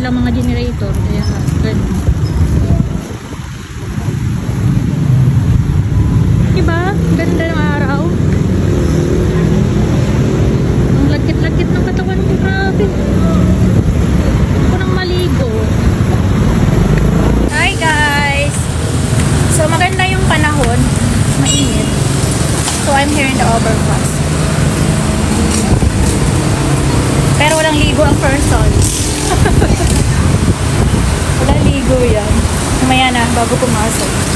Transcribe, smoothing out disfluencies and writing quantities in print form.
silang mga generator. Kaya, ganun. Diba? Ganda ng araw. Ang lagkit-lagkit ng katawan ko. Grabe. Ako nang maligo. Hi guys! So maganda yung panahon. Mainit. So I'm here in the overpass. Pero walang ligo ang person. Walang ligo yan. Mamaya na, bago pumasok.